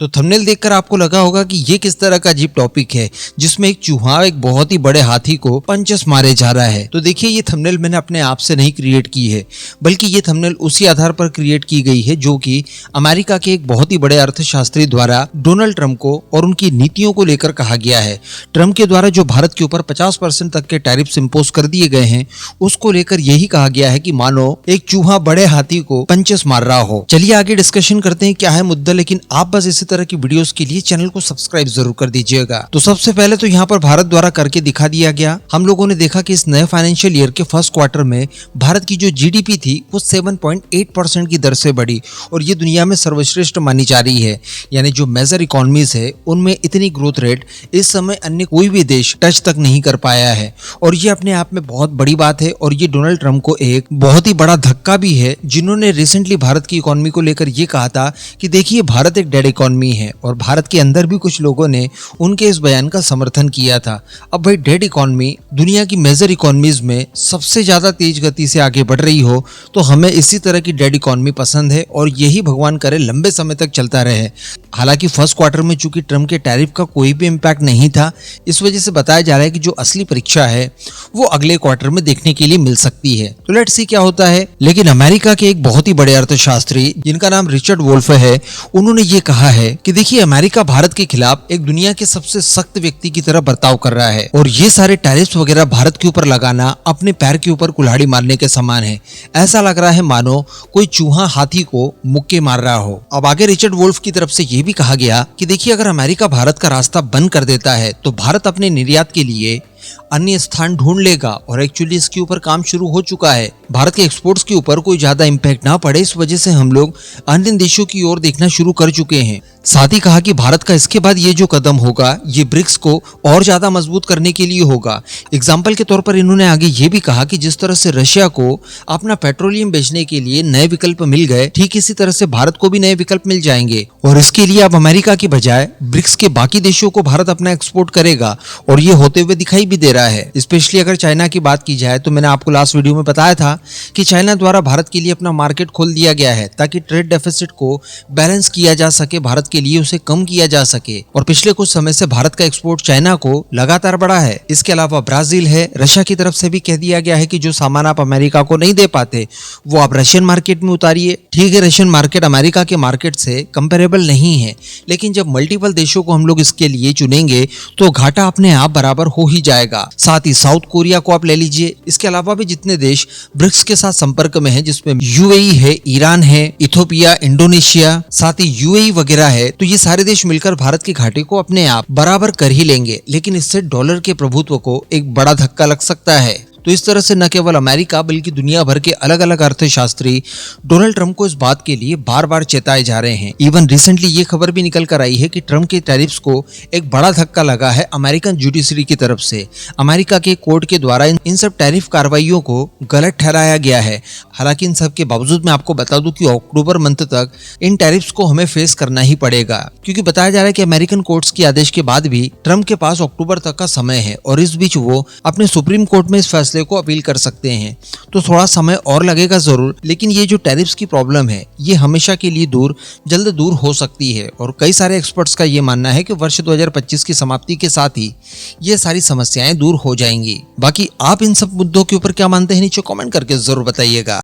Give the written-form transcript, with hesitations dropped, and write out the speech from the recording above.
तो थंबनेल देखकर आपको लगा होगा कि ये किस तरह का अजीब टॉपिक है जिसमें एक चूहा एक बहुत ही बड़े हाथी को पंचेस मारे जा रहा है। तो देखिए, ये थंबनेल मैंने अपने आप से नहीं क्रिएट की है, बल्कि ये थंबनेल उसी आधार पर क्रिएट की गई है जो कि अमेरिका के एक बहुत ही बड़े अर्थशास्त्री द्वारा डोनाल्ड ट्रंप को और उनकी नीतियों को लेकर कहा गया है। ट्रंप के द्वारा जो भारत के ऊपर 50% तक के टैरिफ्स इंपोज कर दिए गए हैं, उसको लेकर यही कहा गया है कि मानो एक चूहा बड़े हाथी को पंचेस मार रहा हो। चलिए आगे डिस्कशन करते हैं क्या है मुद्दा, लेकिन आप बस इसी तरह की वीडियोस के लिए चैनल को सब्सक्राइब जरूर कर दीजिएगा। तो सबसे पहले तो यहाँ पर भारत द्वारा करके दिखा दिया गया। हम लोगों ने देखा कि इस नए फाइनेंशियल ईयर के फर्स्ट क्वार्टर में भारत की जो जीडीपी थी वो 7.8% की दर से बढ़ी और ये दुनिया में सर्वश्रेष्ठ मानी जा रही है। यानी जो मेजर इकोनॉमीज है उनमें इतनी ग्रोथ रेट इस समय अन्य कोई भी देश टच तक नहीं कर पाया है और ये अपने आप में बहुत बड़ी बात है। और ये डोनाल्ड ट्रंप को एक बहुत ही बड़ा धक्का भी है, जिन्होंने रिसेंटली भारत की इकोनॉमी को लेकर ये कहा था कि देखिए भारत एक डेड इकोनॉमी है, और भारत के अंदर भी कुछ लोगों ने उनके इस बयान का समर्थन किया था। अब भाई डेड इकोनॉमी दुनिया की मेजर इकोनॉमीज में सबसे ज्यादा तेज गति से आगे बढ़ रही हो तो हमें इसी तरह की डेड इकोनॉमी पसंद है और यही भगवान करे लंबे समय तक चलता रहे। हालांकि फर्स्ट क्वार्टर में चूंकि ट्रंप के टैरिफ का कोई भी इम्पैक्ट नहीं था, इस वजह से बताया जा रहा है कि जो असली परीक्षा है वो अगले क्वार्टर में देखने के लिए मिल सकती है। तो लेट्स सी क्या होता है। लेकिन अमेरिका के एक बहुत ही बड़े अर्थशास्त्री जिनका नाम रिचर्ड वोल्फ है, उन्होंने ये कहा है कि देखिए अमेरिका भारत के खिलाफ एक दुनिया के सबसे सख्त व्यक्ति की तरह बर्ताव कर रहा है और ये सारे टैरिफ्स वगैरह भारत के ऊपर लगाना अपने पैर के ऊपर कुल्हाड़ी मारने के समान है। ऐसा लग रहा है मानो कोई चूहा हाथी को मुक्के मार रहा हो। अब आगे रिचर्ड वोल्फ की तरफ से ये भी कहा गया कि देखिए अगर अमेरिका भारत का रास्ता बंद कर देता है तो भारत अपने निर्यात के लिए अन्य स्थान ढूंढ लेगा और एक्चुअली इसके ऊपर काम शुरू हो चुका है। भारत के एक्सपोर्ट्स के ऊपर कोई ज्यादा इम्पैक्ट ना पड़े, इस वजह से हम लोग अन्य देशों की ओर देखना शुरू कर चुके हैं। साथ ही कहा कि भारत का इसके बाद ये जो कदम होगा ये ब्रिक्स को और ज्यादा मजबूत करने के लिए होगा। एग्जाम्पल के तौर पर इन्होंने आगे ये भी कहा कि जिस तरह से रशिया को अपना पेट्रोलियम बेचने के लिए नए विकल्प मिल गए, ठीक इसी तरह से भारत को भी नए विकल्प मिल जाएंगे और इसके लिए अब अमेरिका की बजाय ब्रिक्स के बाकी देशों को भारत अपना एक्सपोर्ट करेगा और ये होते हुए दिखाई भी दे रहा है। स्पेशली अगर चाइना की बात की जाए तो मैंने आपको लास्ट वीडियो में बताया था कि चाइना द्वारा भारत के लिए अपना मार्केट खोल दिया गया है ताकि ट्रेड डेफिसिट को बैलेंस किया जा सके, भारत के लिए उसे कम किया जा सके। और पिछले कुछ समय से भारत का एक्सपोर्ट चाइना को लगातार बढ़ा है। इसके अलावा ब्राजील है, रशिया की तरफ से भी कह दिया गया है कि जो सामान आप अमेरिका को नहीं दे पाते वो आप रशियन मार्केट में उतारिए। ठीक है, रशियन मार्केट अमेरिका के मार्केट से कंपेरेबल नहीं है, लेकिन जब मल्टीपल देशों को हम लोग इसके लिए चुनेंगे तो घाटा अपने आप बराबर हो ही जाएगा। साथ ही साउथ कोरिया को आप ले लीजिए। इसके अलावा भी जितने देश ब्रिक्स के साथ संपर्क में हैं, जिसमें यूएई है, ईरान है, इथोपिया, इंडोनेशिया, साथ ही यूएई वगैरह है, तो ये सारे देश मिलकर भारत के घाटे को अपने आप बराबर कर ही लेंगे। लेकिन इससे डॉलर के प्रभुत्व को एक बड़ा धक्का लग सकता है। तो इस तरह से न केवल अमेरिका बल्कि दुनिया भर के अलग अलग अर्थशास्त्री डोनाल्ड ट्रंप को इस बात के लिए बार बार चेताए जा रहे हैं। इवन रिसेंटली ये खबर भी निकल कर आई है कि ट्रंप के टैरिफ्स को एक बड़ा धक्का लगा है अमेरिकन जुडिशरी की तरफ से। अमेरिका के कोर्ट के द्वारा इन सब टैरिफ कार्रवाइयों को गलत ठहराया गया है। हालांकि इन सब के बावजूद मैं आपको बता दूं कि अक्टूबर मंथ तक इन टैरिफ्स को हमें फेस करना ही पड़ेगा, क्योंकि बताया जा रहा है कि अमेरिकन कोर्ट्स के आदेश के बाद भी ट्रंप के पास अक्टूबर तक का समय है और इस बीच वो अपने सुप्रीम कोर्ट में इस फैसले को अपील कर सकते हैं। तो थोड़ा समय और लगेगा जरूर, लेकिन ये जो टैरिफ्स की प्रॉब्लम है ये हमेशा के लिए जल्द दूर हो सकती है और कई सारे एक्सपर्ट्स का ये मानना है कि वर्ष 2025 की समाप्ति के साथ ही ये सारी समस्याएं दूर हो जाएंगी। बाकी आप इन सब मुद्दों के ऊपर क्या मानते हैं नीचे कमेंट करके जरूर बताइएगा।